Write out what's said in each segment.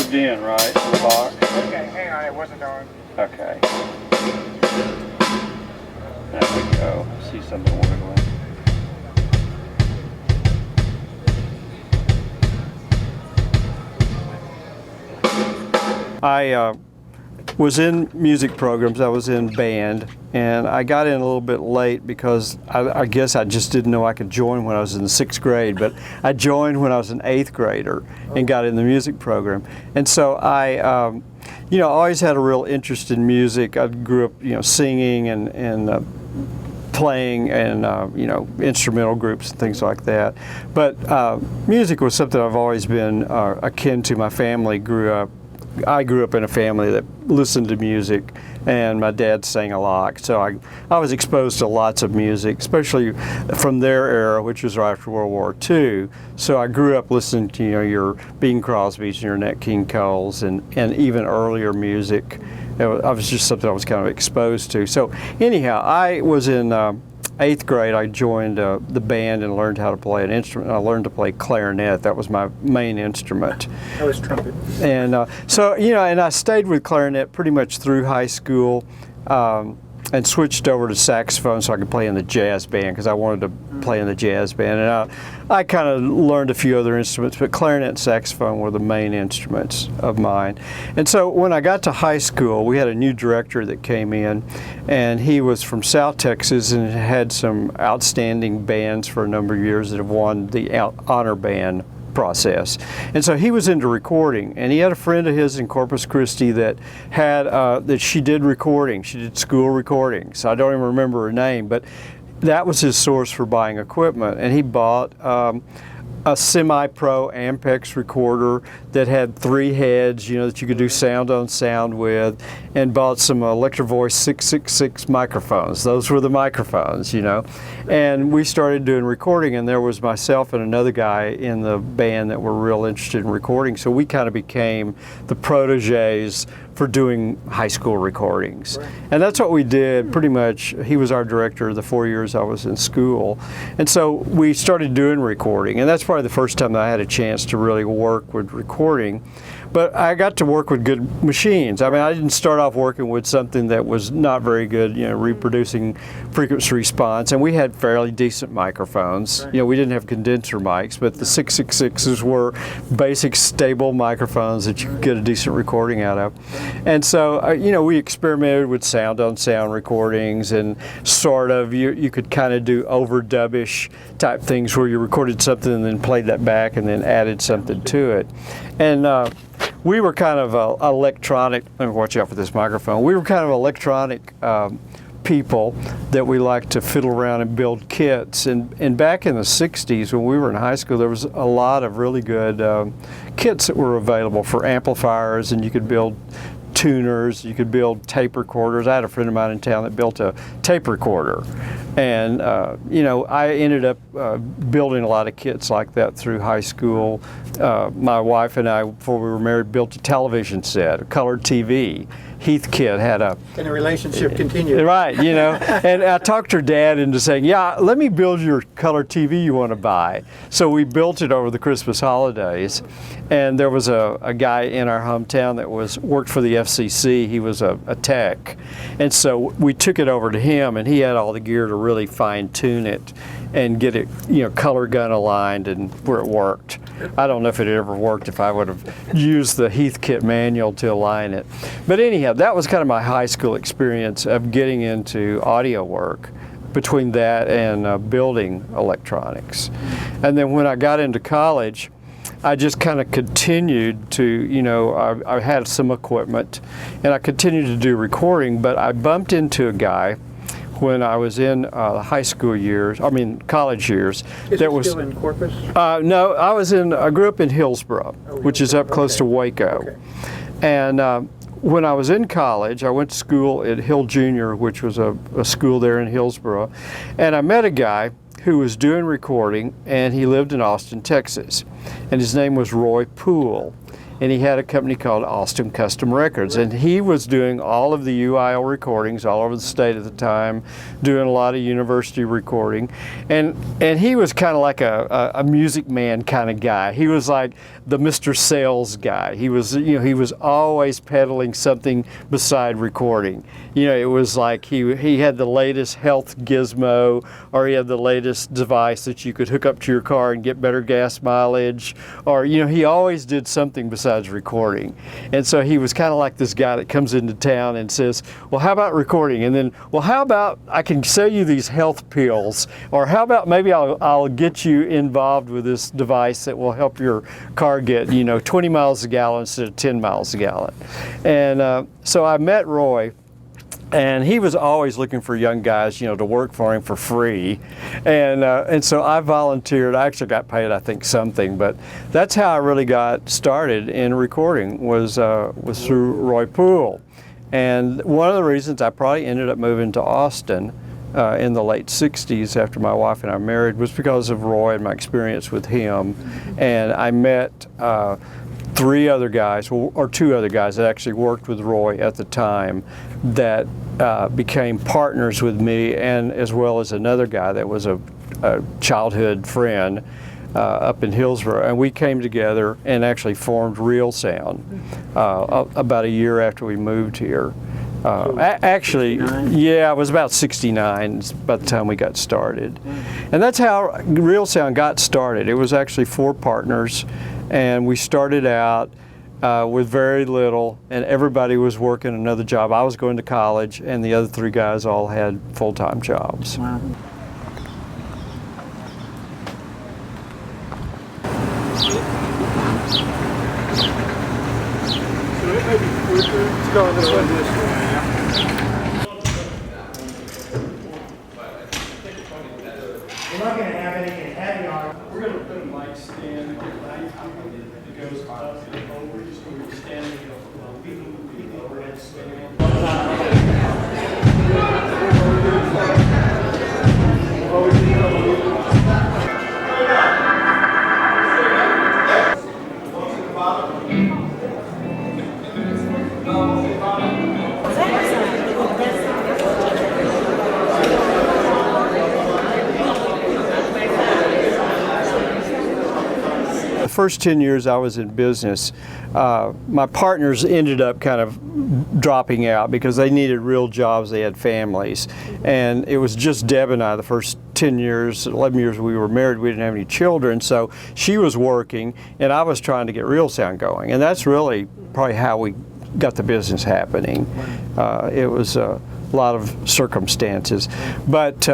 plugged in, right, in the box? Okay, hang on, it wasn't on. Okay. There we go. See something wiggling. I was in music programs. I was in band, and I got in a little bit late because I guess I just didn't know I could join when I was in the 6th grade, but I joined when I was an 8th grader and got in the music program. And so I always had a real interest in music. I grew up, singing and playing and instrumental groups and things like that. But music was something I've always been akin to. My family I grew up in a family that listened to music, and my dad sang a lot, so I was exposed to lots of music, especially from their era, which was right after World War II. So I grew up listening to your Bing Crosby's and your Nat King Coles and even earlier music. I was just something I was kind of exposed to. So anyhow, I was in 8th grade. I joined the band and learned how to play an instrument. I learned to play clarinet. That was my main instrument. I was trumpet. And and I stayed with clarinet pretty much through high school, and switched over to saxophone so I could play in the jazz band because I wanted to play in the jazz band. And I kind of learned a few other instruments, but clarinet and saxophone were the main instruments of mine. And so when I got to high school, we had a new director that came in, and he was from South Texas and had some outstanding bands for a number of years that have won the honor band process. And so he was into recording, and he had a friend of his in Corpus Christi that had that she did recording. She did school recordings. I don't even remember her name, but that was his source for buying equipment. And he bought a semi-pro Ampex recorder that had 3 heads, that you could do sound on sound with, and bought some Electro Voice 666 microphones. Those were the microphones, And we started doing recording, and there was myself and another guy in the band that were real interested in recording. So we kind of became the proteges for doing high school recordings. Right. And that's what we did pretty much. He was our director the 4 years I was in school. And so we started doing recording, and that's probably the first time that I had a chance to really work with recording. But I got to work with good machines. I mean, I didn't start off working with something that was not very good, reproducing frequency response. And we had fairly decent microphones. Right. We didn't have condenser mics, but the 666s were basic stable microphones that you could get a decent recording out of. And so, we experimented with sound on sound recordings, and sort of, you could kind of do overdub-ish type things where you recorded something and then played that back and then added something to it. And we were kind of electronic, let me watch out for this microphone, we were kind of electronic people that we liked to fiddle around and build kits. And back in the 60s when we were in high school, there was a lot of really good kits that were available for amplifiers, and you could build tuners, you could build tape recorders. I had a friend of mine in town that built a tape recorder. And, I ended up building a lot of kits like that through high school. My wife and I, before we were married, built a television set, a colored TV. Heathkit had a... And the relationship continued. Right, and I talked her dad into saying, yeah, let me build your color TV you want to buy. So we built it over the Christmas holidays, and there was a guy in our hometown that worked for the FCC. He was a tech, and so we took it over to him, and he had all the gear to really fine tune it and get it, color gun aligned and where it worked. I don't know if it ever worked if I would have used the Heathkit manual to align it. But anyhow, that was kind of my high school experience of getting into audio work, between that and building electronics. And then when I got into college, I just kind of continued to, I had some equipment, and I continued to do recording, but I bumped into a guy when I was in college years. Is it still in Corpus? No, I grew up in Hillsboro, which is up close to Waco. Okay. And when I was in college, I went to school at Hill Junior, which was a school there in Hillsboro, and I met a guy who was doing recording, and he lived in Austin, Texas, and his name was Roy Poole. and he had a company called Austin Custom Records, and he was doing all of the UIL recordings all over the state at the time, doing a lot of university recording, and he was kind of like a music man kind of guy. He was like the Mr. Sales guy. He was, he was always peddling something beside recording. It was like he had the latest health gizmo, or he had the latest device that you could hook up to your car and get better gas mileage, or he always did something besides recording. And so he was kind of like this guy that comes into town and says, well, how about recording? And then, well, how about I can sell you these health pills, or how about maybe I'll get you involved with this device that will help your car get 20 miles a gallon instead of 10 miles a gallon. And so I met Roy, and he was always looking for young guys, to work for him for free. And so I volunteered. I actually got paid, I think, something, but that's how I really got started in recording, was through Roy Poole. And one of the reasons I probably ended up moving to Austin in the late 60s after my wife and I married was because of Roy and my experience with him. And I met three other guys, or two other guys that actually worked with Roy at the time, that became partners with me, and as well as another guy that was a childhood friend up in Hillsborough, and we came together and actually formed Reelsound about a year after we moved here. Actually, 69? Yeah, it was about 69 by the time we got started. And that's how Reelsound got started. It was actually 4 partners, and we started out with very little, and everybody was working another job. I was going to college, and the other 3 guys all had full-time jobs. Wow. Let's go this way. We're not going to have anything heavy on. We're going to put a mic stand that goes up and over, just where you're standing, the overhead stand. The first 10 years I was in business, my partners ended up kind of dropping out because they needed real jobs, they had families. And it was just Deb and I the first 10 years, 11 years we were married, we didn't have any children, so she was working and I was trying to get Reelsound going. And that's really probably how we got the business happening. It was a lot of circumstances. But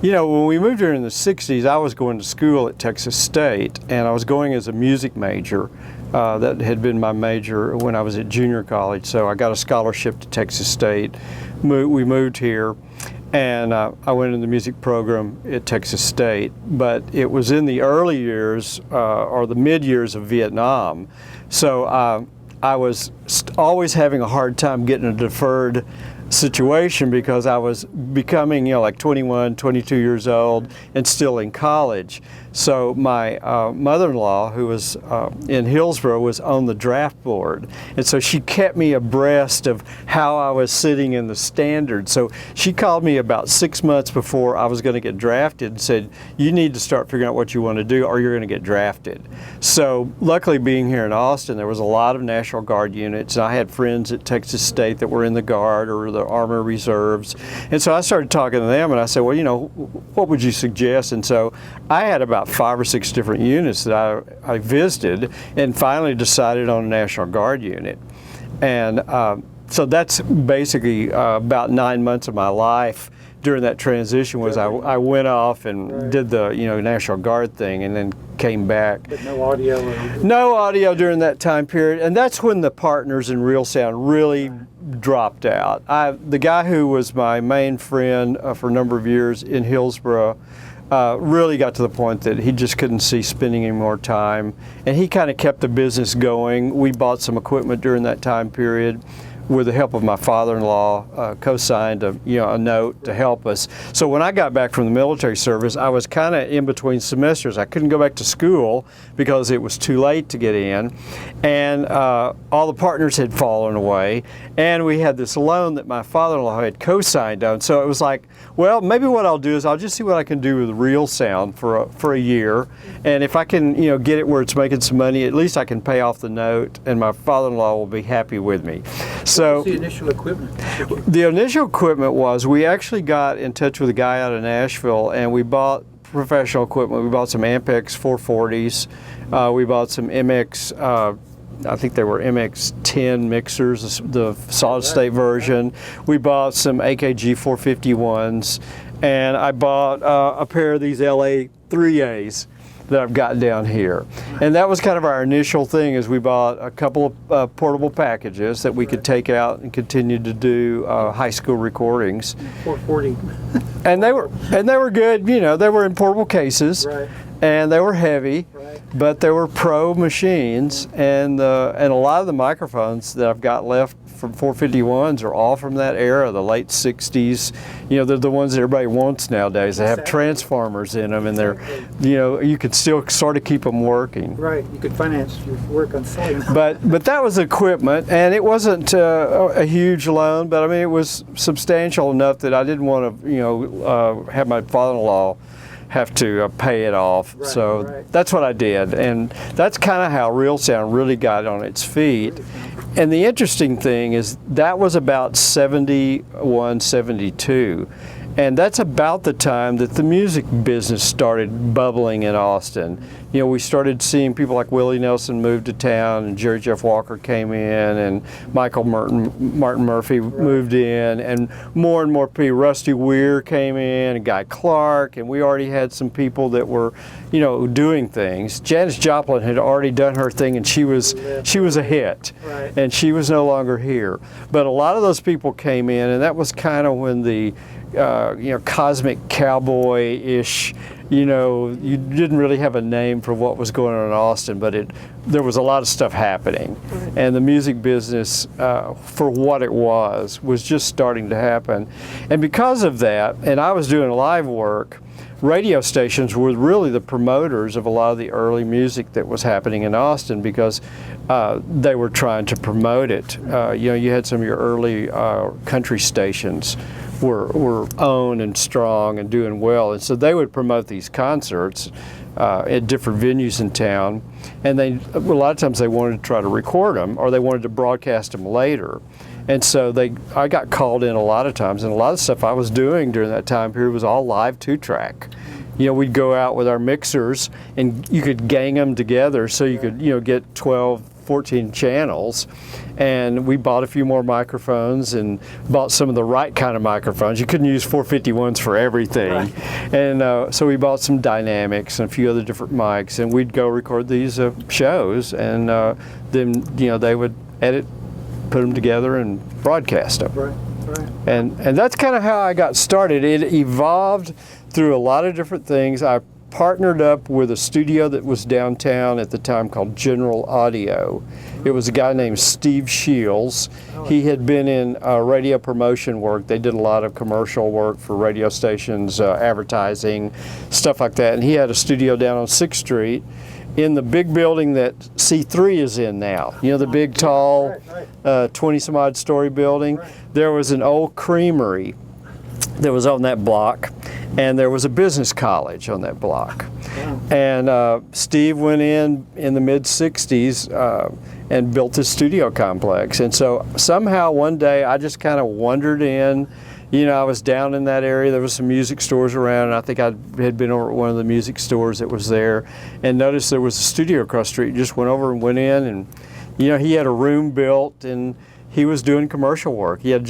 when we moved here in the 60s, I was going to school at Texas State, and I was going as a music major. That had been my major when I was at junior college, so I got a scholarship to Texas State. We moved here, and I went in the music program at Texas State, but it was in the early years, or the mid-years of Vietnam. So I was always having a hard time getting a deferred situation because I was becoming, like 21, 22 years old and still in college. So my mother-in-law, who was in Hillsborough, was on the draft board. And so she kept me abreast of how I was sitting in the standard. So she called me about 6 months before I was going to get drafted and said, you need to start figuring out what you want to do or you're going to get drafted. So luckily being here in Austin, there was a lot of National Guard units. And I had friends at Texas State that were in the Guard or the Army Reserves. And so I started talking to them and I said, well, what would you suggest? And so I had about 5 or 6 different units that I visited and finally decided on a National Guard unit. And so that's basically about 9 months of my life during that transition was I went off and did the National Guard thing and then came back. But no audio or anything? No audio during that time period, and that's when the partners in Reelsound really dropped out. The guy who was my main friend for a number of years in Hillsborough really got to the point that he just couldn't see spending any more time, and he kind of kept the business going. We bought some equipment during that time period. with the help of my father-in-law, co-signed a note to help us. So when I got back from the military service, I was kind of in between semesters. I couldn't go back to school because it was too late to get in, and all the partners had fallen away, and we had this loan that my father-in-law had co-signed on. So it was like, well, maybe what I'll do is I'll just see what I can do with Reelsound for a year, and if I can get it where it's making some money, at least I can pay off the note, and my father-in-law will be happy with me. So What was the initial equipment? the initial equipment was, we actually got in touch with a guy out of Nashville, and we bought professional equipment. We bought some Ampex 440s. We bought some MX, I think they were MX10 mixers, the solid state version. We bought some AKG 451s, and I bought a pair of these LA 3As that I've got down here. And that was kind of our initial thing, is we bought a couple of portable packages that we could take out and continue to do high school recordings. 440. And they were good, they were in portable cases. Right. And they were heavy, Right. but they were pro machines, and a lot of the microphones that I've got left from 451s are all from that era, the late 60s. They're the ones that everybody wants nowadays. They have transformers in them, and they're, you can still sort of keep them working. Right. You could finance your work on selling. But that was equipment, and it wasn't a huge loan, but I mean, it was substantial enough that I didn't want to, have my father-in-law have to pay it off. Right, so right. that's what I did, and that's kind of how Reelsound really got on its feet. And the interesting thing is that was about 71, 72. And that's about the time that the music business started bubbling in Austin. We started seeing people like Willie Nelson move to town, and Jerry Jeff Walker came in, and Michael Martin Murphy moved in, and more people. Rusty Weir came in, and Guy Clark, and we already had some people that were, doing things. Janis Joplin had already done her thing, and she was a hit, Right. and she was no longer here. But a lot of those people came in, and that was kind of when the cosmic cowboy-ish, you didn't really have a name for what was going on in Austin, but there was a lot of stuff happening. And the music business, for what it was just starting to happen. And because of that, and I was doing live work, radio stations were really the promoters of a lot of the early music that was happening in Austin, because they were trying to promote it. You had some of your early country stations were owned and strong and doing well, and so they would promote these concerts at different venues in town, and a lot of times they wanted to try to record them, or they wanted to broadcast them later. And so I got called in a lot of times, and a lot of stuff I was doing during that time period was all live 2-track. We'd go out with our mixers, and you could gang them together so you could get 12, 14 channels. And we bought a few more microphones and bought some of the right kind of microphones. You couldn't use 451s for everything. Right. And so we bought some dynamics and a few other different mics, and we'd go record these shows, and then they would edit, put them together, and broadcast them. Right. Right. And that's kind of how I got started. It evolved through a lot of different things. I partnered up with a studio that was downtown at the time called General Audio. It was a guy named Steve Shields. He had been in radio promotion work. They did a lot of commercial work for radio stations, advertising, stuff like that. And he had a studio down on 6th Street in the big building that C3 is in now. The big, tall, 20-some-odd story building. Right. There was an old creamery that was on that block, and there was a business college on that block. Wow. And Steve went in the mid-60s and built this studio complex. And so somehow one day I just kind of wandered in. I was down in that area. There was some music stores around, and I think I had been over at one of the music stores that was there, and noticed there was a studio across the street. Just went over and went in, and he had a room built, and he was doing commercial work. He had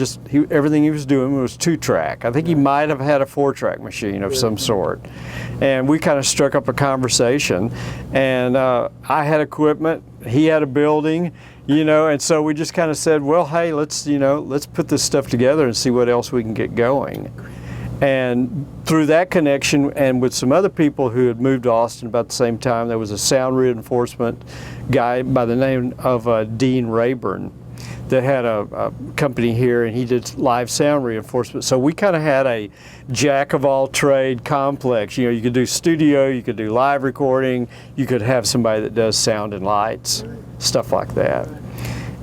everything he was doing was 2-track. I think he might have had a 4-track machine of some sort. And we kind of struck up a conversation, and I had equipment, he had a building, and so we just kind of said, well, hey, let's put this stuff together and see what else we can get going. And through that connection, and with some other people who had moved to Austin about the same time, there was a sound reinforcement guy by the name of Dean Rayburn. that had a company here, and he did live sound reinforcement. So we kind of had a jack of all trade complex. You know, you could do studio, you could do live recording, you could have somebody that does sound and lights, stuff like that.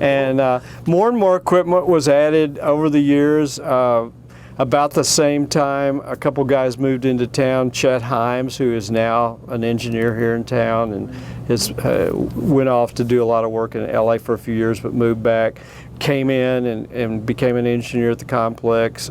And more and more equipment was added over the years. About the same time, a couple guys moved into town. Chet Himes, who is now an engineer here in town, and went off to do a lot of work in LA for a few years, but moved back, came in and became an engineer at the complex.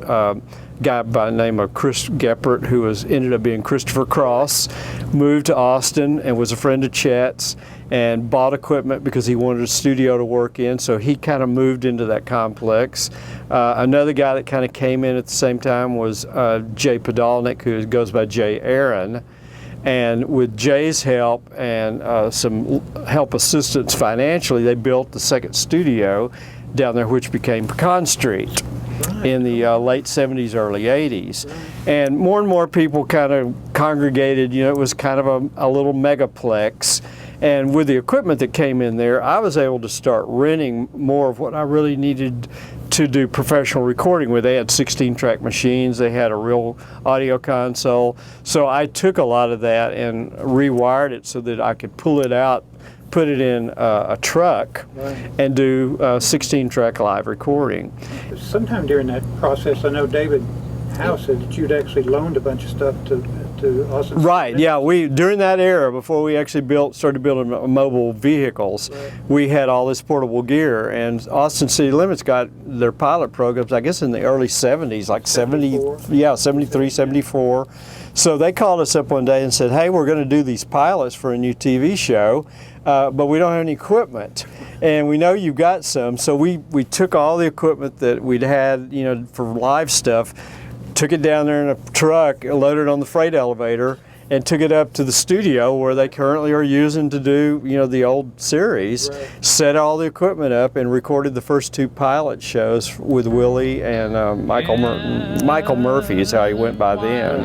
Guy by the name of Chris Geppert, who ended up being Christopher Cross, moved to Austin and was a friend of Chet's, and bought equipment because he wanted a studio to work in, so he kind of moved into that complex. Another guy that kind of came in at the same time was Jay Podolnik, who goes by Jay Aaron. And with Jay's help and some help assistance financially, they built the second studio down there, which became Pecan Street in the late 70s, early 80s. And more people kind of congregated. You know, it was kind of a little megaplex. And with the equipment that came in there, I was able to start renting more of what I really needed to do professional recording with. They had 16-track machines, they had a real audio console. So I took a lot of that and rewired it so that I could pull it out, put it in a truck, and do 16-track live recording. Sometime during that process, I know David House said that you'd actually loaned a bunch of stuff to Austin. Right, yeah, during that era, before we actually started building mobile vehicles, we had all this portable gear, and Austin City Limits got their pilot programs, I guess in the early 70s, like 73, 74. So they called us up one day and said, hey, we're going to do these pilots for a new TV show, but we don't have any equipment. And we know you've got some, so we took all the equipment that we'd had, you know, for live stuff, took it down there in a truck, loaded it on the freight elevator, and took it up to the studio where they currently are using to do, you know, the old series. Set all the equipment up and recorded the first two pilot shows with Willie and Michael Murphy is how he went by then,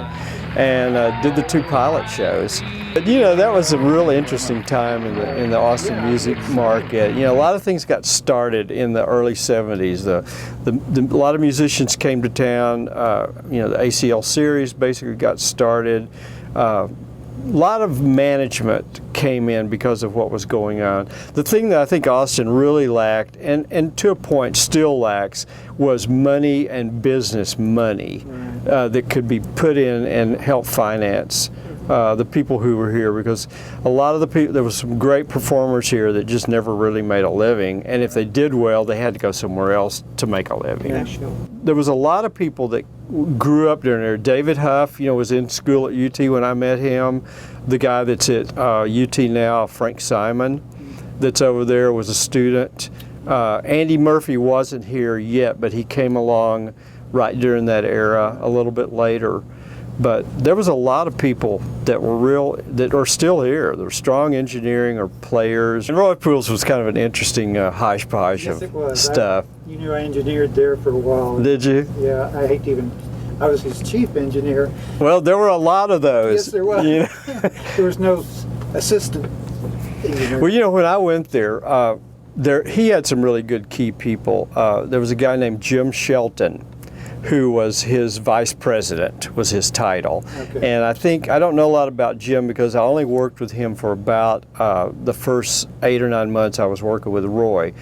and did the two pilot shows. But, you know, that was a really interesting time in the Austin music market. You know, a lot of things got started in the early 70s. A lot of musicians came to town. You know, the ACL series basically got started. A lot of management came in because of what was going on. The thing that I think Austin really lacked, and to a point still lacks, was money and business money that could be put in and help finance the people who were here, because a lot of the people, there was some great performers here that just never really made a living, and if they did well, they had to go somewhere else to make a living. There was a lot of people that grew up down there. David Huff, you know, was in school at UT when I met him. The guy that's at UT now, Frank Simon, that's over there, was a student. Andy Murphy wasn't here yet, but he came along right during that era, a little bit later. But there was a lot of people that that are still here. They're strong engineering or players. And Roy Pools was kind of an interesting hodgepodge of stuff. You knew I engineered there for a while. Did you? Yeah, I was his chief engineer. Well, there were a lot of those. Yes, there was. You know? There was no assistant engineer. Well, you know, when I went there, he had some really good key people. There was a guy named Jim Shelton, who was his vice president, was his title. Okay. And I don't know a lot about Jim because I only worked with him for about the first 8 or 9 months I was working with Roy.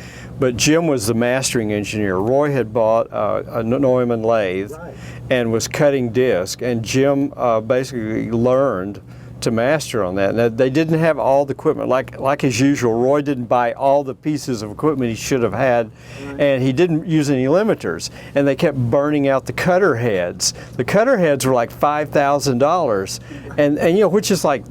But Jim was the mastering engineer. Roy had bought a Neumann lathe and was cutting disc, and Jim basically learned to master on that. Now, they didn't have all the equipment like as usual. Roy didn't buy all the pieces of equipment he should have had, and he didn't use any limiters, and they kept burning out the cutter heads. The cutter heads were like $5,000, and you know, which is like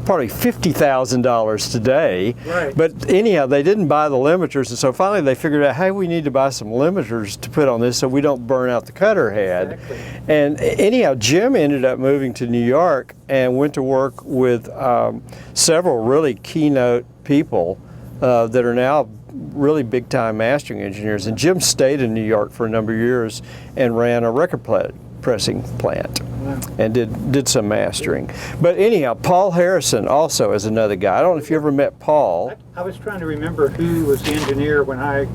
probably $50,000 today. Right. But anyhow, they didn't buy the limiters, and so finally they figured out, hey, we need to buy some limiters to put on this so we don't burn out the cutter head. Exactly. And anyhow, Jim ended up moving to New York and went to work with several really keynote people that are now really big-time mastering engineers. And Jim stayed in New York for a number of years and ran a record pressing plant. And did some mastering. But anyhow, Paul Harrison also is another guy. I don't know if you ever met Paul. I was trying to remember who was the engineer when I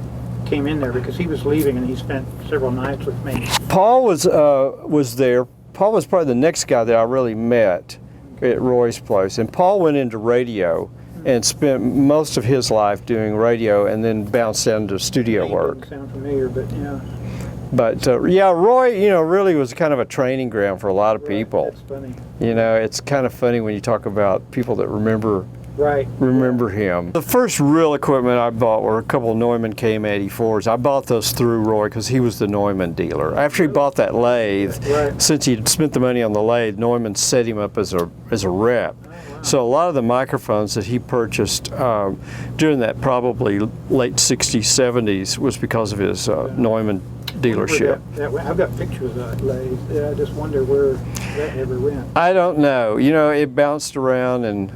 came in there, because he was leaving and he spent several nights with me. Paul was there. Paul was probably the next guy that I really met at Roy's place. And Paul went into radio and spent most of his life doing radio, and then bounced down to studio work. Doesn't sound familiar, but yeah. But yeah, Roy, you know, really was kind of a training ground for a lot of people. That's funny. You know, it's kind of funny when you talk about people that remember him. The first real equipment I bought were a couple of Neumann KM84s. I bought those through Roy because he was the Neumann dealer. After he bought that lathe, since he'd spent the money on the lathe, Neumann set him up as a rep. So a lot of the microphones that he purchased during that probably late 60s, 70s was because of his Neumann dealership. I've got pictures of that lathe. Yeah, I just wonder where that ever went. I don't know. You know, it bounced around, and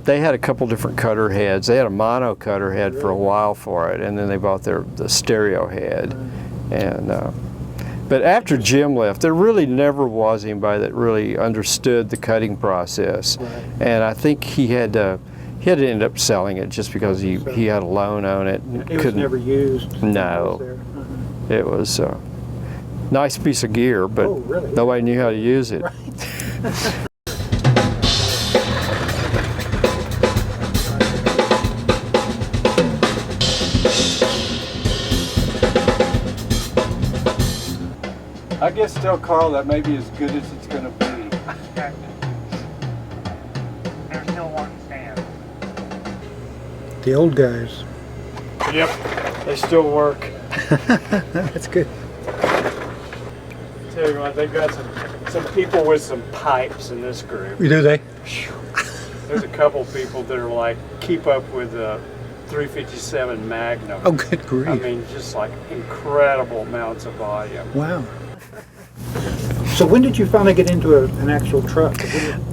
they had a couple different cutter heads. They had a mono cutter head for a while for it, and then they bought the stereo head. And but after Jim left, there really never was anybody that really understood the cutting process. And I think he had to end up selling it just because he had a loan on it. It was never used. No. It was a nice piece of gear, but nobody knew how to use it. I guess tell Carl that may be as good as it's going to be. There's still one stand. The old guys. Yep, they still work. That's good. Tell you what, they've got some people with some pipes in this group. Do they? There's a couple people that are like, keep up with the 357 Magnum. Oh, good grief. I mean, just like incredible amounts of volume. Wow. So when did you finally get into an actual truck?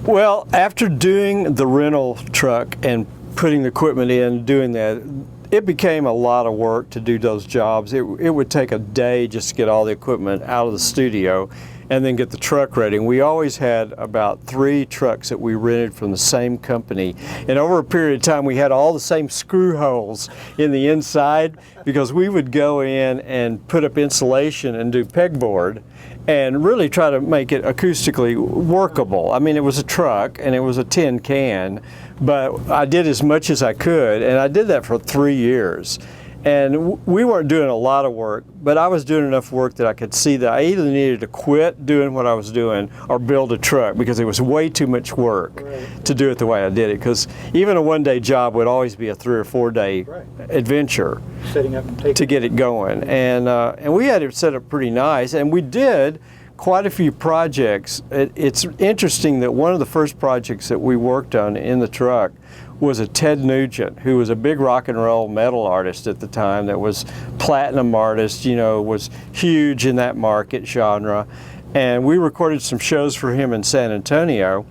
Well, after doing the rental truck and putting the equipment in, doing that, it became a lot of work to do those jobs. It would take a day just to get all the equipment out of the studio and then get the truck ready. And we always had about 3 trucks that we rented from the same company. And over a period of time, we had all the same screw holes in the inside, because we would go in and put up insulation and do pegboard and really try to make it acoustically workable. I mean, it was a truck and it was a tin can, but I did as much as I could, and I did that for 3 years. And we weren't doing a lot of work, but I was doing enough work that I could see that I either needed to quit doing what I was doing or build a truck, because it was way too much work to do it the way I did it. Because even a one-day job would always be a 3 or 4 day adventure setting up and to get it going. And we had it set up pretty nice, and we did quite a few projects. It's interesting that one of the first projects that we worked on in the truck was a Ted Nugent, who was a big rock and roll metal artist at the time, that was platinum artist, you know, was huge in that market genre. And we recorded some shows for him in San Antonio,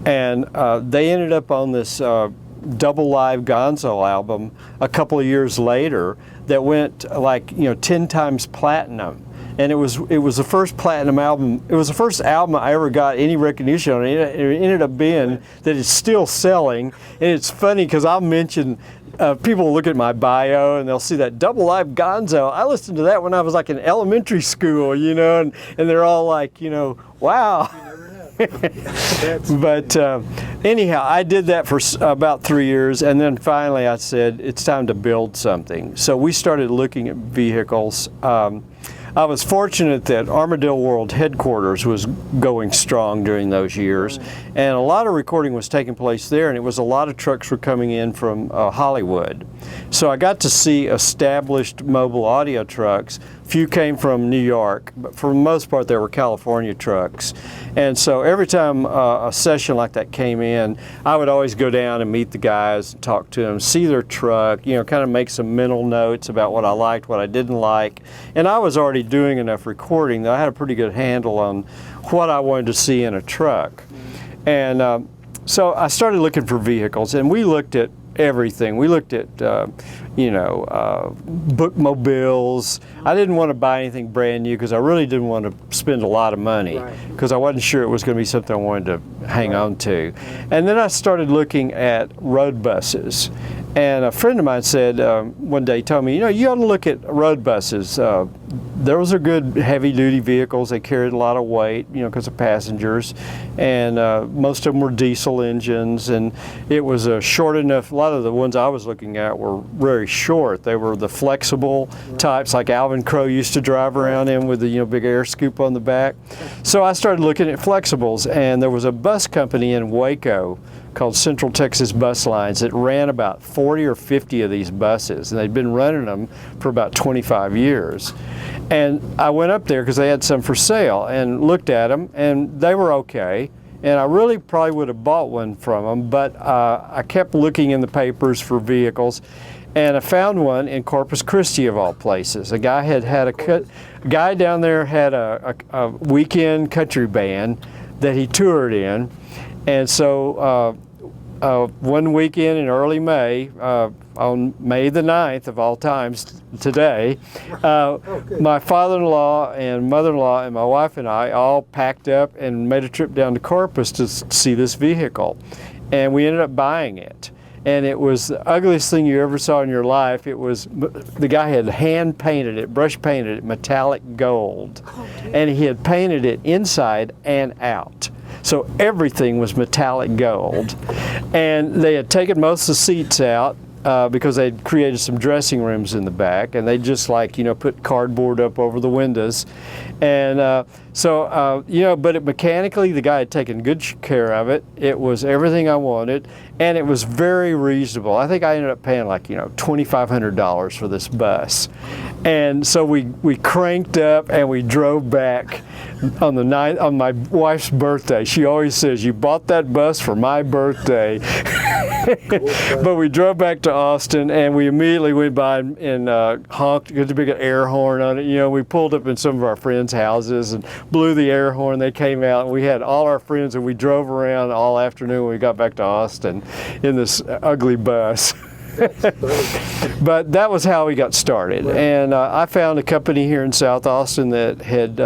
and they ended up on this double live Gonzo album a couple of years later that went like, you know, 10 times platinum. And it was the first platinum album. It was the first album I ever got any recognition on. It ended up being that it's still selling. And it's funny because I'll mention, people will look at my bio and they'll see that double live Gonzo. I listened to that when I was like in elementary school, you know, and they're all like, you know, wow. But anyhow, I did that for about 3 years, and then finally I said, it's time to build something. So we started looking at vehicles. I was fortunate that Armadillo World headquarters was going strong during those years, and a lot of recording was taking place there, and it was a lot of trucks were coming in from Hollywood. So I got to see established mobile audio trucks. Few came from New York, but for the most part they were California trucks. And so every time a session like that came in, I would always go down and meet the guys, talk to them, see their truck, you know, kind of make some mental notes about what I liked, what I didn't like. And I was already doing enough recording that I had a pretty good handle on what I wanted to see in a truck. And so I started looking for vehicles, and we looked at everything. We looked at, you know, bookmobiles. I didn't want to buy anything brand new because I really didn't want to spend a lot of money, because I wasn't sure it was going to be something I wanted to hang on to. And then I started looking at road buses. And a friend of mine said one day, told me, you know, you ought to look at road buses. Those are good heavy-duty vehicles. They carried a lot of weight, you know, because of passengers. And most of them were diesel engines. And it was a short enough, a lot of the ones I was looking at were very short. They were the flexible types like Alvin Crow used to drive around in with the, you know, big air scoop on the back. So I started looking at flexibles, and there was a bus company in Waco called Central Texas Bus Lines that ran about 40 or 50 of these buses, and they'd been running them for about 25 years. And I went up there because they had some for sale and looked at them, and they were okay. And I really probably would have bought one from them, but I kept looking in the papers for vehicles, and I found one in Corpus Christi of all places. A guy a guy down there had a weekend country band that he toured in. And so one weekend in early May, on May the 9th of all times, today, my father-in-law and mother-in-law and my wife and I all packed up and made a trip down to Corpus to see this vehicle. And we ended up buying it. And it was the ugliest thing you ever saw in your life. It was, the guy had hand painted it, brush painted it, metallic gold. And he had painted it inside and out. So everything was metallic gold. And they had taken most of the seats out because they'd created some dressing rooms in the back, and they just, like, you know, put cardboard up over the windows. And you know, but mechanically the guy had taken good care of it. It was everything I wanted, and it was very reasonable. I think I ended up paying, like, you know, $2,500 for this bus. And so we cranked up and we drove back on the night on my wife's birthday. She always says, "You bought that bus for my birthday." But we drove back to Austin, and we immediately went by and honked, got the big air horn on it. You know, we pulled up in some of our friends' houses and blew the air horn. They came out, and we had all our friends, and we drove around all afternoon when we got back to Austin in this ugly bus. But that was how we got started. And I found a company here in South Austin that had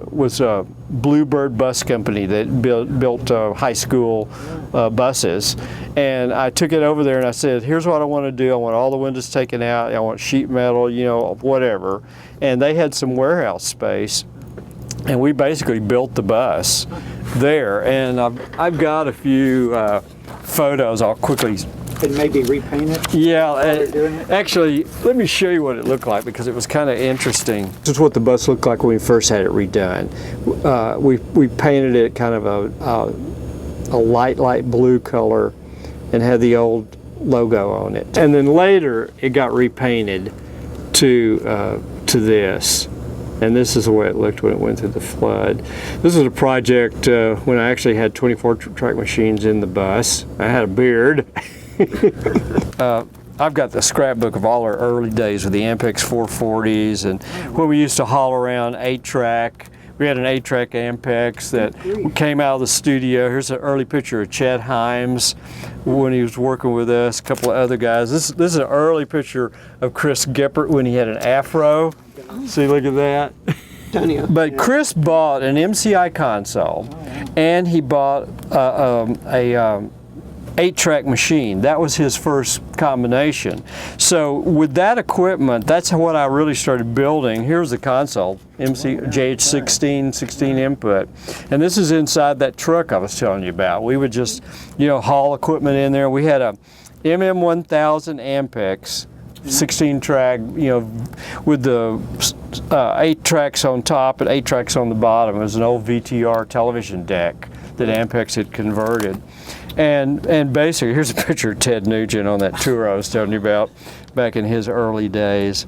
was a Bluebird Bus Company that built high school buses. And I took it over there and I said, here's what I want to do. I want all the windows taken out. I want sheet metal, you know, whatever. And they had some warehouse space. And we basically built the bus there. And I've got a few photos I'll quickly. And maybe repaint it? Yeah, doing it? actually, let me show you what it looked like because it was kind of interesting. This is what the bus looked like when we first had it redone. We painted it kind of a light blue color and had the old logo on it. And then later, it got repainted to this. And this is the way it looked when it went through the flood. This is a project when I actually had 24 track machines in the bus. I had a beard. I've got the scrapbook of all our early days with the Ampex 440s, and when we used to haul around 8-track. We had an 8-track Ampex that came out of the studio. Here's an early picture of Chad Himes when he was working with us, a couple of other guys. This is an early picture of Chris Geppert when he had an afro. See, look at that. But Chris bought an MCI console, and he bought a 8-track machine. That was his first combination. So with that equipment, that's what I really started building. Here's the console, JH16, 16 input. And this is inside that truck I was telling you about. We would just, you know, haul equipment in there. We had a MM1000 Ampex, 16 track, you know, with the 8 tracks on top and 8 tracks on the bottom. It was an old VTR television deck that Ampex had converted. And basically, here's a picture of Ted Nugent on that tour I was telling you about back in his early days.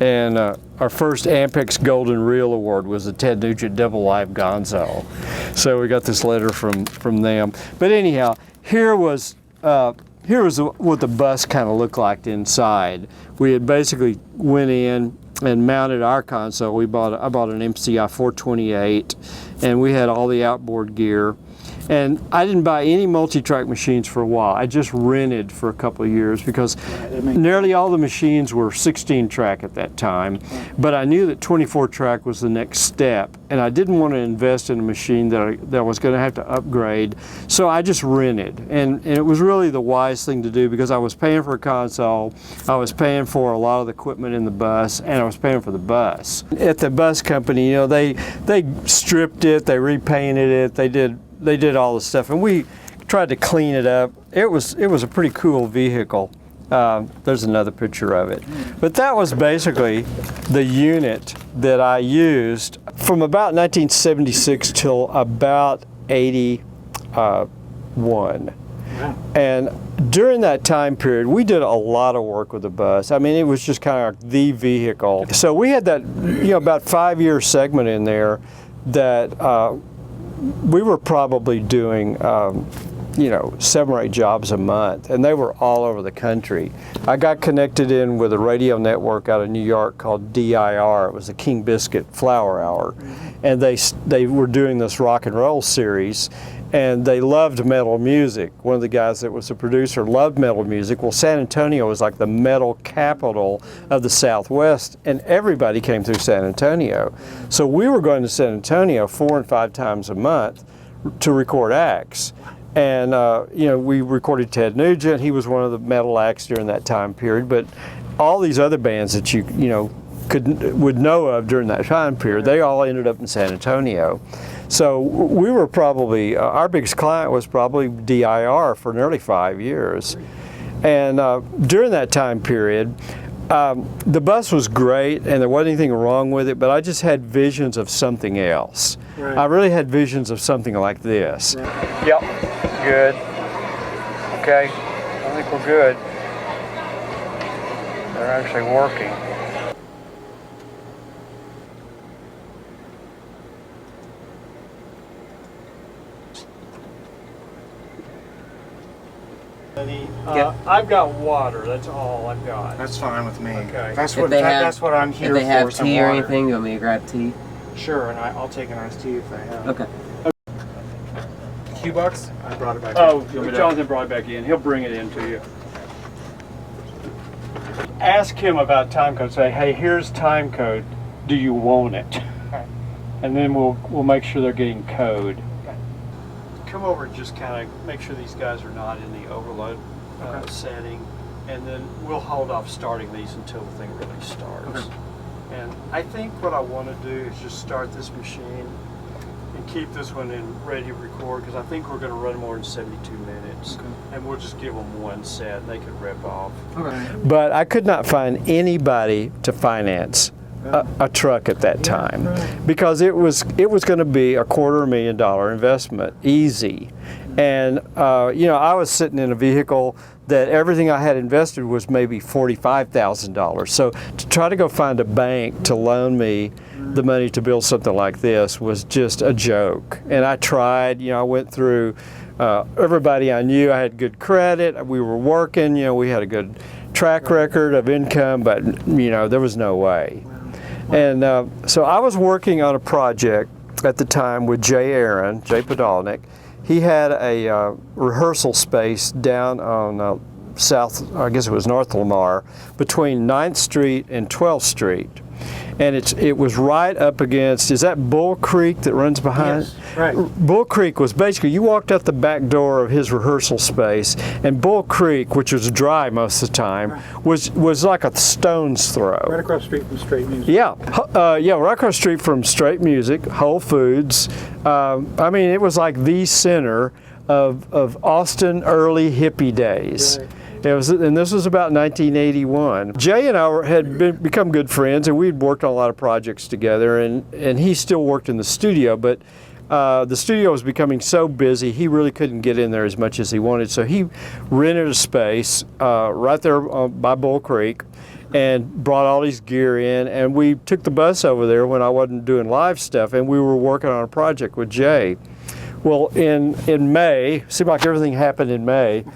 And our first Ampex Golden Reel Award was the Ted Nugent Double Live Gonzo. So we got this letter from them. But anyhow, here was what the bus kind of looked like inside. We had basically went in and mounted our console. I bought an MCI 428, and we had all the outboard gear. And I didn't buy any multi-track machines for a while. I just rented for a couple of years because nearly all the machines were 16-track at that time. But I knew that 24-track was the next step, and I didn't want to invest in a machine that I was going to have to upgrade. So I just rented, and it was really the wise thing to do because I was paying for a console, I was paying for a lot of the equipment in the bus, and I was paying for the bus. At the bus company, you know, they stripped it, they repainted it, they did all the stuff, and we tried to clean it up. It was a pretty cool vehicle. There's another picture of it. But that was basically the unit that I used from about 1976 till about 81. And during that time period, we did a lot of work with the bus. I mean, it was just kind of the vehicle. So we had that, you know, about 5-year segment in there that we were probably doing, you know, 7 or 8 jobs a month, and they were all over the country. I got connected in with a radio network out of New York called DIR. It was the King Biscuit Flower Hour, and they were doing this rock and roll series, and they loved metal music. One of the guys that was a producer loved metal music. Well, San Antonio was like the metal capital of the Southwest, and everybody came through San Antonio. So we were going to San Antonio 4 and 5 times a month to record acts. And you know, we recorded Ted Nugent. He was one of the metal acts during that time period. But all these other bands that you know would know of during that time period, they all ended up in San Antonio. So we were probably our biggest client was probably DIR for nearly 5 years. And during that time period, the bus was great, and there wasn't anything wrong with it. But I just had visions of something else. Right. I really had visions of something like this. Right. Yep, good. Okay, I think we're good. They're actually working. I've got water. That's all I've got. That's fine with me. Okay. That's If what they have- that's what I'm here If they for. have some tea or water. anything, you want me to grab tea? Sure, and I'll take an iced tea if they have. Okay. Q-Bucks? I brought it back. Oh, You want me to- Jonathan brought it back in. He'll bring it in to you. Ask him about time code. Say, hey, here's time code. Do you want it? Okay. And then we'll make sure they're getting code. Come over and just kind of make sure these guys are not in the overload setting, and then we'll hold off starting these until the thing really starts. Okay. And I think what I want to do is just start this machine and keep this one in ready to record, because I think we're going to run more than 72 minutes. Okay. And we'll just give them one set and they could rip off. Okay. But I could not find anybody to finance a truck at that time, because it was going to be a $250,000 investment, easy. And you know, I was sitting in a vehicle that everything I had invested was maybe $45,000. So to try to go find a bank to loan me the money to build something like this was just a joke. And I tried. You know, I went through everybody I knew. I had good credit. We were working. You know, we had a good track record of income, but you know, there was no way. And so I was working on a project at the time with Jay Podolnik. He had a rehearsal space down on south, I guess it was North Lamar, between 9th Street and 12th Street. And it was right up against, is that Bull Creek that runs behind? Yes, right. Bull Creek was basically, you walked out the back door of his rehearsal space, and Bull Creek, which was dry most of the time, was like a stone's throw. Right across the street from Straight Music. Yeah, yeah, right across the street from Straight Music, Whole Foods. I mean, it was like the center of Austin early hippie days. Right. It was, and this was about 1981. Jay and I had become good friends, and we'd worked on a lot of projects together, and he still worked in the studio, but the studio was becoming so busy, he really couldn't get in there as much as he wanted, so he rented a space right there by Bull Creek and brought all his gear in, and we took the bus over there when I wasn't doing live stuff, and we were working on a project with Jay. Well, in May, seemed like everything happened in May,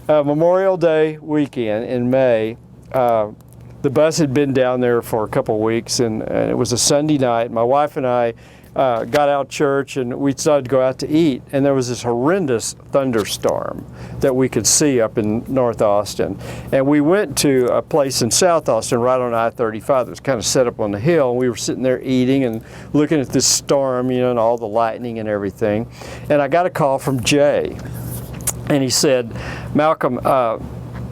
Memorial Day weekend in May, the bus had been down there for a couple of weeks, and it was a Sunday night. My wife and I got out of church and we decided to go out to eat, and there was this horrendous thunderstorm that we could see up in North Austin. And we went to a place in South Austin right on I-35 that was kind of set up on the hill, and we were sitting there eating and looking at this storm, you know, and all the lightning and everything. And I got a call from Jay, and he said, Malcolm,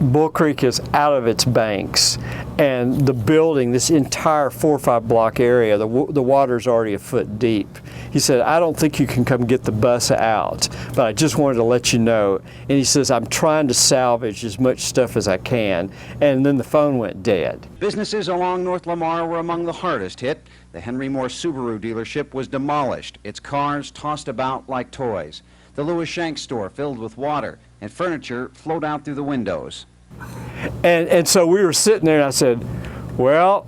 Bull Creek is out of its banks, and the building, this entire 4 or 5 block area, the water's already a foot deep. He said, I don't think you can come get the bus out, but I just wanted to let you know. And he says, I'm trying to salvage as much stuff as I can. And then the phone went dead. Businesses along North Lamar were among the hardest hit. The Henry Moore Subaru dealership was demolished, its cars tossed about like toys. The Louis Shank store filled with water, and furniture flowed out through the windows. And so we were sitting there, and I said, well,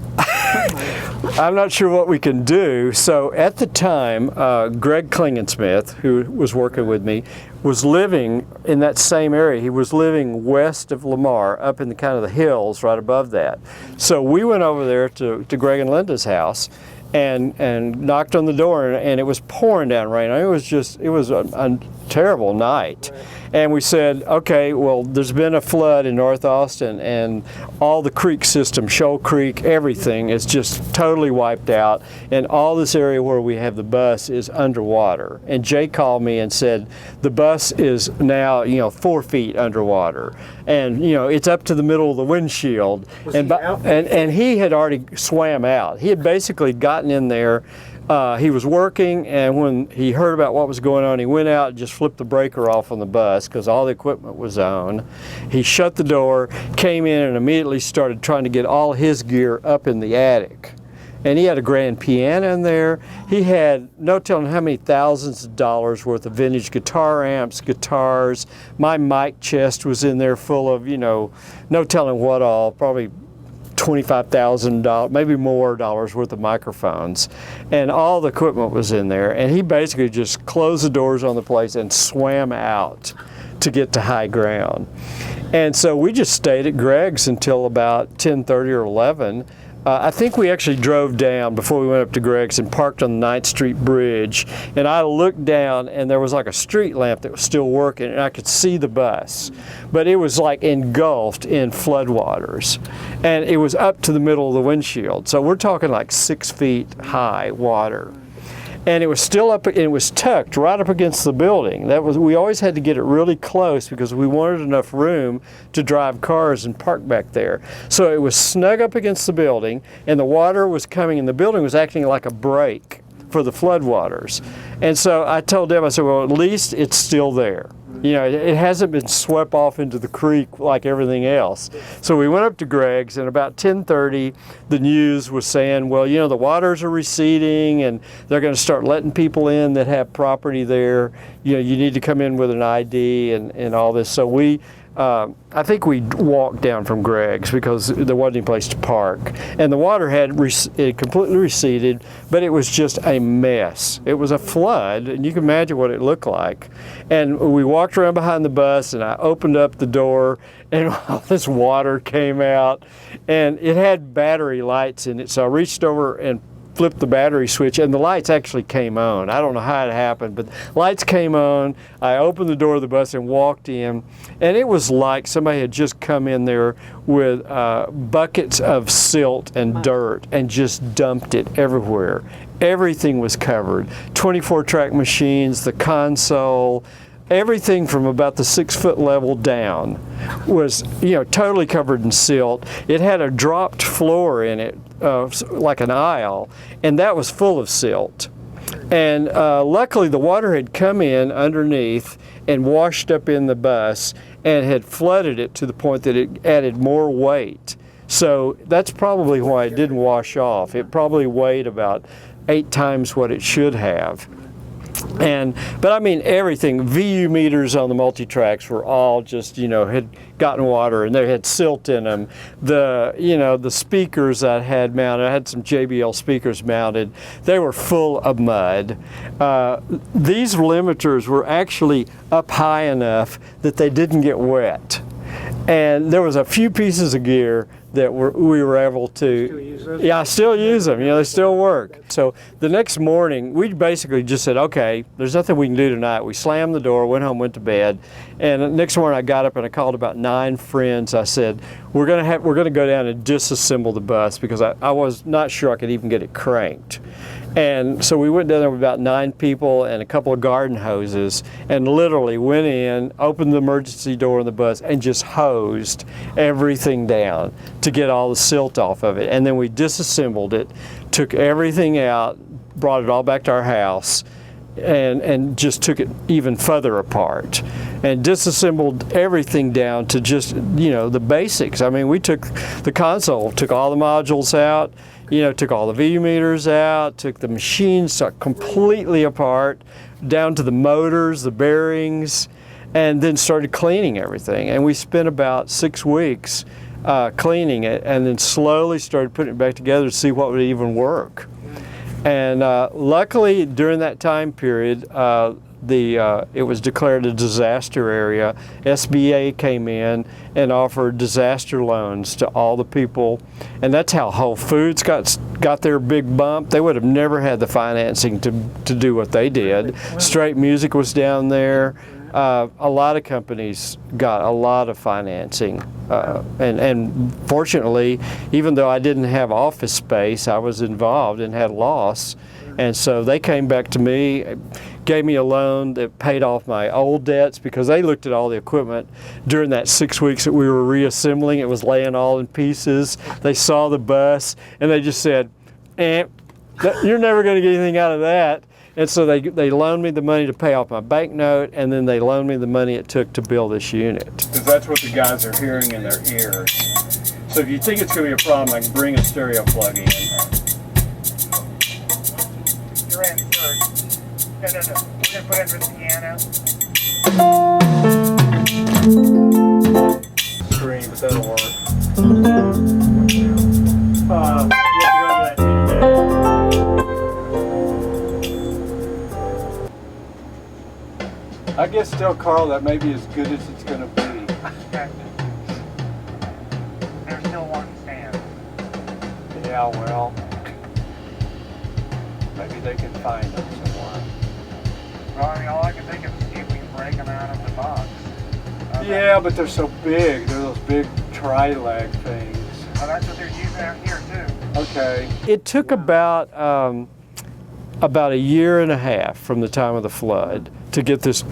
I'm not sure what we can do. So at the time, Greg Klingensmith, who was working with me, was living in that same area. He was living west of Lamar, up in the kind of the hills right above that. So we went over there to Greg and Linda's house and knocked on the door, and it was pouring down rain. It was a terrible night. Right. And we said, okay, well, there's been a flood in North Austin, and all the creek system, Shoal Creek, everything is just totally wiped out, and all this area where we have the bus is underwater. And Jay called me and said, the bus is now, 4 feet underwater, and it's up to the middle of the windshield. And he had already swam out. He had basically gotten in there. He was working, and when he heard about what was going on, he went out and just flipped the breaker off on the bus because all the equipment was on. He shut the door, came in, and immediately started trying to get all his gear up in the attic. And he had a grand piano in there. He had no telling how many thousands of dollars worth of vintage guitar amps, guitars. My mic chest was in there full of, no telling what all, probably $25,000, maybe more dollars worth of microphones, and all the equipment was in there. And he basically just closed the doors on the place and swam out to get to high ground. And so we just stayed at Greg's until about 10:30 or 11. I think we actually drove down before we went up to Greg's and parked on the 9th Street Bridge, and I looked down and there was like a street lamp that was still working, and I could see the bus, but it was like engulfed in floodwaters, and it was up to the middle of the windshield. So we're talking like 6 feet high water. And it was still up, and it was tucked right up against the building. We always had to get it really close because we wanted enough room to drive cars and park back there. So it was snug up against the building, and the water was coming, and the building was acting like a break for the floodwaters. And so I told them, I said, well, at least it's still there. It hasn't been swept off into the creek like everything else. So we went up to Greg's, and about 10:30, the news was saying, well, the waters are receding, and they're going to start letting people in that have property there. You need to come in with an ID and all this. So I think we walked down from Greg's because there wasn't any place to park. And the water had it completely receded, but it was just a mess. It was a flood, and you can imagine what it looked like. And we walked around behind the bus, and I opened up the door, and all this water came out, and it had battery lights in it. So I reached over and flipped the battery switch, and the lights actually came on. I don't know how it happened, but lights came on. I opened the door of the bus and walked in, and it was like somebody had just come in there with buckets of silt and dirt and just dumped it everywhere. Everything was covered. 24-track machines, the console, everything from about the 6-foot level down was, totally covered in silt. It had a dropped floor in it, like an aisle, and that was full of silt. And luckily the water had come in underneath and washed up in the bus and had flooded it to the point that it added more weight. So that's probably why it didn't wash off. It probably weighed about 8 times what it should have. But I mean, everything, VU meters on the multi-tracks were all just, had gotten water, and they had silt in them. The speakers I had mounted, I had some JBL speakers mounted, they were full of mud. These limiters were actually up high enough that they didn't get wet. And there was a few pieces of gear that we were able to. Still use those? Yeah, I still use them. You know, they still work. So the next morning, we basically just said, okay, there's nothing we can do tonight. We slammed the door, went home, went to bed, and the next morning I got up and I called about 9 friends. I said, we're gonna go down and disassemble the bus because I was not sure I could even get it cranked. And so we went down there with about 9 people and a couple of garden hoses and literally went in, opened the emergency door on the bus and just hosed everything down to get all the silt off of it. And then we disassembled it, took everything out, brought it all back to our house, and just took it even further apart and disassembled everything down to just, you know, the basics. I mean, we took the console, took all the modules out, you know, took all the V meters out, took the machines completely apart, down to the motors, the bearings, and then started cleaning everything. And we spent about 6 weeks cleaning it, and then slowly started putting it back together to see what would even work. And luckily, during that time period, it was declared a disaster area. SBA came in and offered disaster loans to all the people, and that's how Whole Foods got their big bump. They would have never had the financing to do what they did. Straight Music was down there. A lot of companies got a lot of financing, and fortunately, even though I didn't have office space, I was involved and had loss, and so they came back to me, gave me a loan that paid off my old debts because they looked at all the equipment during that 6 weeks that we were reassembling. It was laying all in pieces. They saw the bus and they just said, you're never going to get anything out of that. And so they loaned me the money to pay off my bank note, and then they loaned me the money it took to build this unit. Because that's what the guys are hearing in their ears. So if you think it's going to be a problem, I can bring a stereo plug in. You're in first. No. We're gonna put it under the piano. Screen, but that'll work. You have to go to that I guess tell Carl that may be as good as it's going to be. Okay. They're still wanting stands. Yeah, well, maybe they can find them somewhere. Well, I mean, all I can think of is see if we can break them out of the box. Yeah, but they're so big. They're those big tri-leg things. Well, that's what they're using out here, too. Okay. It took about a year and a half from the time of the flood to get this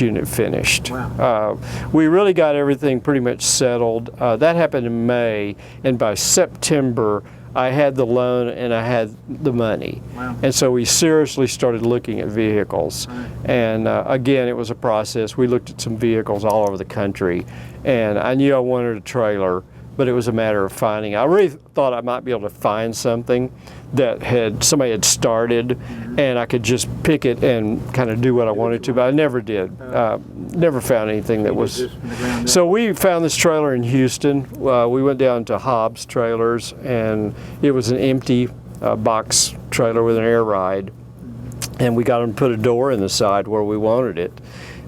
unit finished. Wow. We really got everything pretty much settled. That happened in May, and by September, I had the loan and I had the money. Wow. And so we seriously started looking at vehicles. Right. And again, it was a process. We looked at some vehicles all over the country, and I knew I wanted a trailer, but it was a matter of finding. I really thought I might be able to find something that somebody had started, and I could just pick it and kind of do what I wanted to, but I never did. Never found anything that was. So we found this trailer in Houston. We went down to Hobbs Trailers, and it was an empty box trailer with an air ride, and we got them to put a door in the side where we wanted it.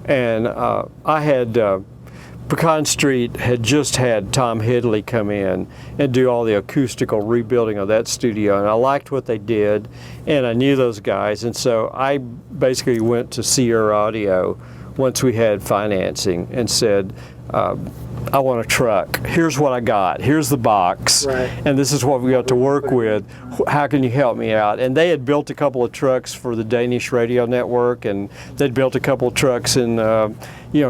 And I had Pecan Street had just had Tom Hidley come in and do all the acoustical rebuilding of that studio, and I liked what they did, and I knew those guys, and so I basically went to Sierra Audio once we had financing and said, I want a truck. Here's what I got. Here's the box. Right. And this is what we got to work with. How can you help me out? And they had built a couple of trucks for the Danish radio network, and they'd built a couple of trucks in a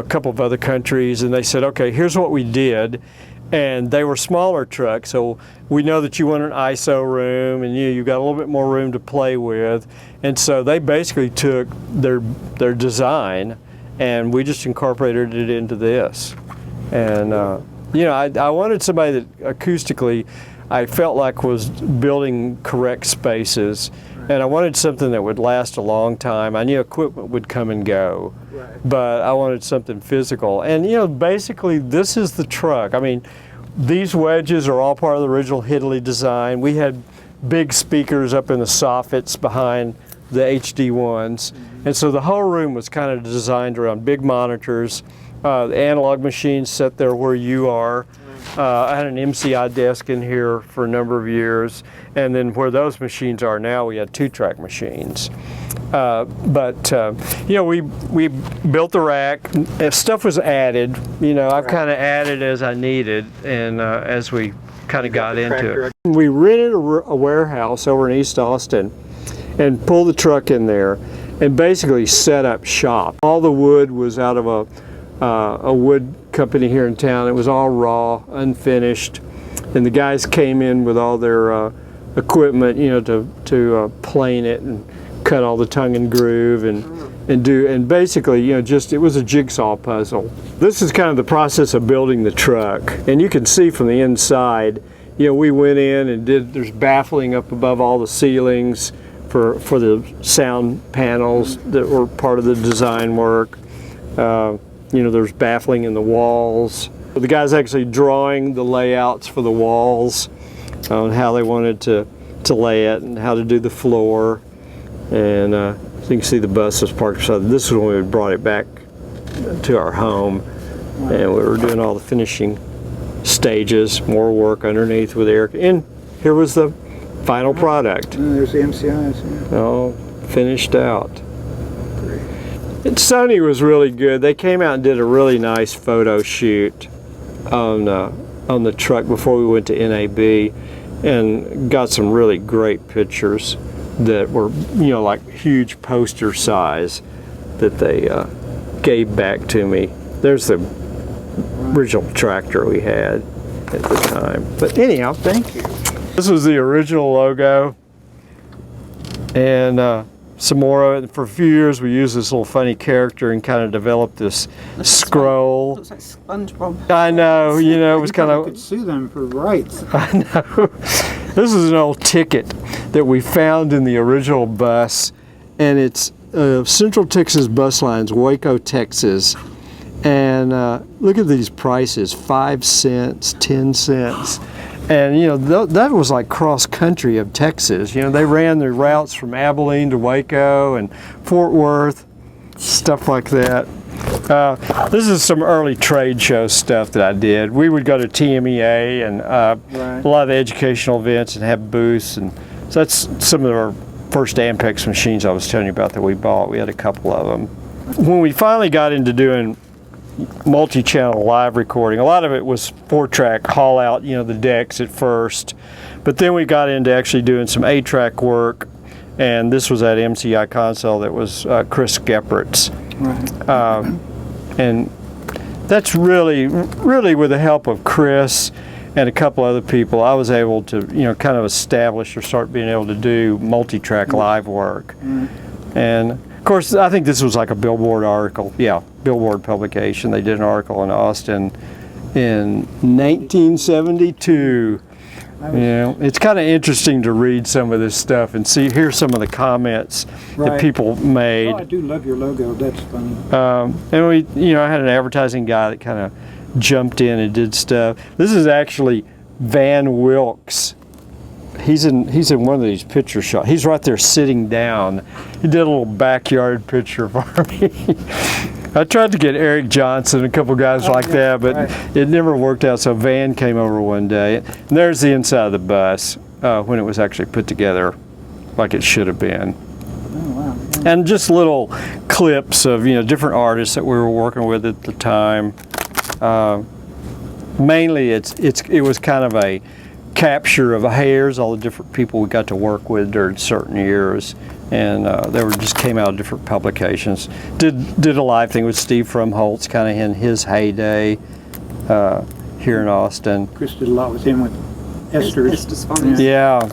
couple of other countries. And they said, okay, here's what we did. And they were smaller trucks, so we know that you want an ISO room, and you got a little bit more room to play with. And so they basically took their design, and we just incorporated it into this. And I wanted somebody that acoustically I felt like was building correct spaces, and I wanted something that would last a long time. I knew equipment would come and go, but I wanted something physical. And basically this is the truck. I mean, these wedges are all part of the original Hidley design. We had big speakers up in the soffits behind the HD ones, and so the whole room was kind of designed around big monitors. The analog machines set there where you are, I had an MCI desk in here for a number of years, and then where those machines are now, we had 2-track machines. You know, we built the rack. If stuff was added, you know, I've kind of added as I needed, and as we kind of got into it. We rented a warehouse over in East Austin and pulled the truck in there and basically set up shop. All the wood was out of a wood company here in town. It was all raw, unfinished, and the guys came in with all their equipment, you know, to plane it and cut all the tongue and groove and basically, you know, just it was a jigsaw puzzle. This is kind of the process of building the truck, and you can see from the inside, you know, we went in and there's baffling up above all the ceilings for the sound panels that were part of the design work. You know, there's baffling in the walls. The guys actually drawing the layouts for the walls on how they wanted to lay it and how to do the floor. And so you can see the bus was parked beside. This is when we brought it back to our home, and we were doing all the finishing stages, more work underneath with Eric. And here was the final product. There's the MCIs. Yeah. All finished out. And Sony was really good. They came out and did a really nice photo shoot on the truck before we went to NAB, and got some really great pictures that were, you know, like huge poster size that they gave back to me. There's the original tractor we had at the time. But anyhow, thank you. This was the original logo, and some more of it. For a few years we used this little funny character and kind of developed this scroll. Looks like SpongeBob. I know, you know, it was kind You of... could sue them for rights. I know. This is an old ticket that we found in the original bus, and it's Central Texas Bus Lines, Waco, Texas. And look at these prices, 5 cents, 10 cents. And you know, that was like cross country of Texas. You know, they ran their routes from Abilene to Waco and Fort Worth, stuff like that. This is some early trade show stuff that I did. We would go to TMEA and a lot of the educational events and have booths. And so that's some of our first Ampex machines I was telling you about that we bought. We had a couple of them. When we finally got into doing multi-channel live recording, a lot of it was 4-track haul out, you know, the decks at first, but then we got into actually doing some 8-track work, and this was that MCI console that was Chris Geppert's. Right. And that's really with the help of Chris and a couple other people, I was able to, you know, kind of establish or start being able to do multi-track live work. And of course, I think this was like a Billboard article. Yeah, Billboard publication. They did an article in Austin in 1972. You know, it's kind of interesting to read some of this stuff and hear some of the comments that people made. Oh, I do love your logo. That's funny. And we, you know, I had an advertising guy that kind of jumped in and did stuff. This is actually Van Wilkes. He's in one of these picture shots. He's right there sitting down. He did a little backyard picture for me. I tried to get Eric Johnson, a couple guys like that, but it never worked out. So Van came over one day, and there's the inside of the bus when it was actually put together like it should have been. Oh, wow. And just little clips of, you know, different artists that we were working with at the time. Mainly, it was kind of a capture of here's all the different people we got to work with during certain years, and they just came out of different publications. Did a live thing with Steve Frumholtz kind of in his heyday here in Austin. Chris did a lot with him with Esther's. Yeah.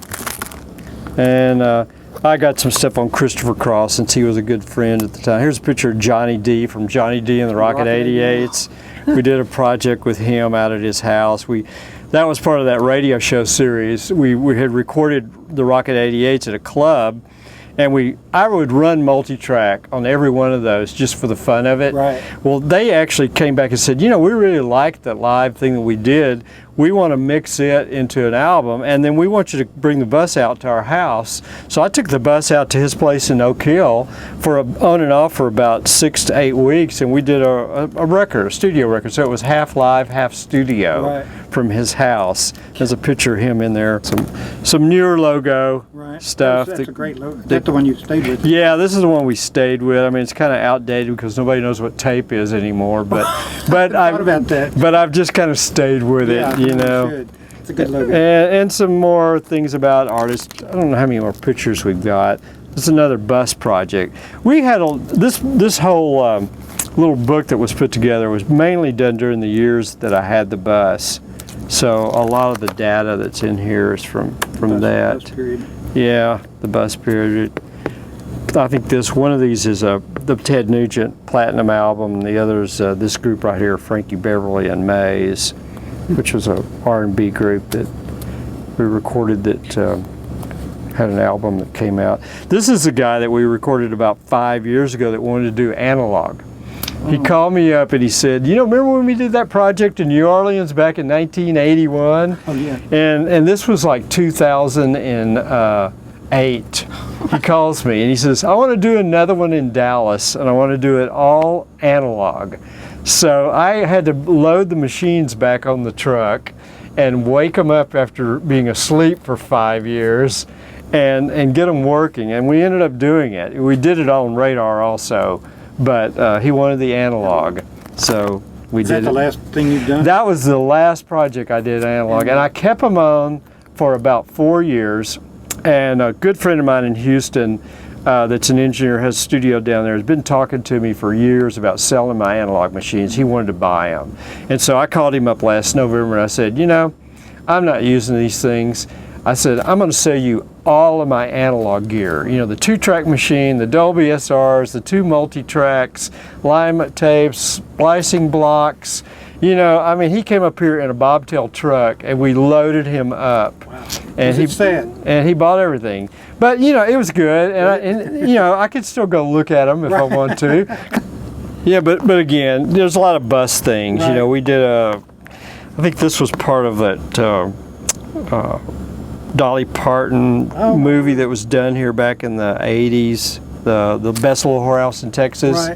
And I got some stuff on Christopher Cross since he was a good friend at the time. Here's a picture of Johnny D from Johnny D and the Rocket 88s. We did a project with him out at his house. That was part of that radio show series. We had recorded the Rocket 88s at a club, and I would run multi-track on every one of those just for the fun of it. Right. Well, they actually came back and said, you know, we really liked that live thing that we did. we want to mix it into an album, and then we want you to bring the bus out to our house. So I took the bus out to his place in Oak Hill on and off for about 6 to 8 weeks, and we did a record, a studio record. So it was half live, half studio from his house. There's a picture of him in there. Some newer logo stuff. That's a great logo. That's the one you stayed with. Yeah, this is the one we stayed with. I mean, it's kind of outdated because nobody knows what tape is anymore. But I've just kind of stayed with it, you know. It's a good logo. And some more things about artists. I don't know how many more pictures we've got. It's another bus project. We had this whole little book that was put together was mainly done during the years that I had the bus. So a lot of the data that's in here is from that. Bus period. Yeah, the bus period. I think one of these is the Ted Nugent Platinum album, and the other is this group right here, Frankie Beverly and Mays, which was a R&B group that we recorded that had an album that came out. This is a guy that we recorded about 5 years ago that wanted to do analog. He called me up and he said, you know, remember when we did that project in New Orleans back in 1981? Oh, yeah. And this was like 2008. He calls me and he says, I want to do another one in Dallas, and I want to do it all analog. So I had to load the machines back on the truck and wake them up after being asleep for 5 years and get them working. And we ended up doing it. We did it on radar also. But he wanted the analog, so we did it. Is that the last thing you've done? That was the last project I did analog, and I kept them on for about 4 years. And a good friend of mine in Houston that's an engineer, has a studio down there, has been talking to me for years about selling my analog machines. He wanted to buy them. And so I called him up last November and I said, you know, I'm not using these things. I said, I'm going to sell you all of my analog gear. You know, the 2-track machine, the Dolby SRs, the 2 multi-tracks, alignment tapes, splicing blocks. You know, I mean, he came up here in a bobtail truck and we loaded him up. Wow. And he bought everything. But, you know, it was good. And you know, I could still go look at them if I want to. Yeah, but again, there's a lot of bus things. You know, we did I think this was part of that Dolly Parton movie that was done here back in the 80s, the Best Little Whorehouse in Texas.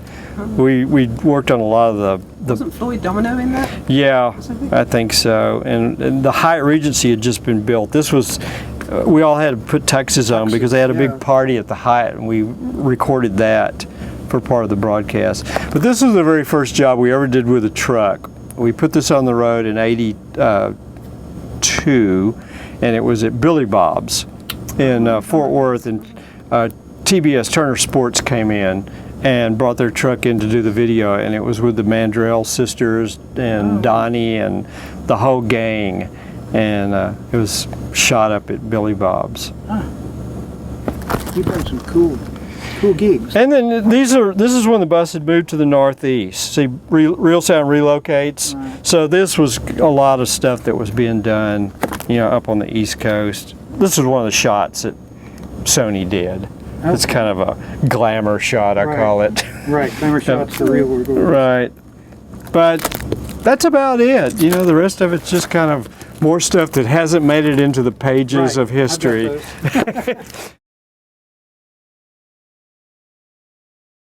We worked on a lot of the Wasn't Philly Domino in that? Yeah, I think so. And the Hyatt Regency had just been built. This was, we all had to put tuxes on because they had a big party at the Hyatt, and we recorded that for part of the broadcast. But this was the very first job we ever did with a truck. We put this on the road in '82. And it was at Billy Bob's in Fort Worth, and TBS Turner Sports came in and brought their truck in to do the video, and it was with the Mandrell sisters and Donnie and the whole gang, and it was shot up at Billy Bob's. You've done some cool gigs. And then this is when the bus had moved to the Northeast. See, Reelsound relocates. So this was a lot of stuff that was being done, you know, up on the East Coast. This was one of the shots that Sony did. It's kind of a glamour shot, I call it. Right, glamour shots for real world. Right. But that's about it. You know, the rest of it's just kind of more stuff that hasn't made it into the pages of history.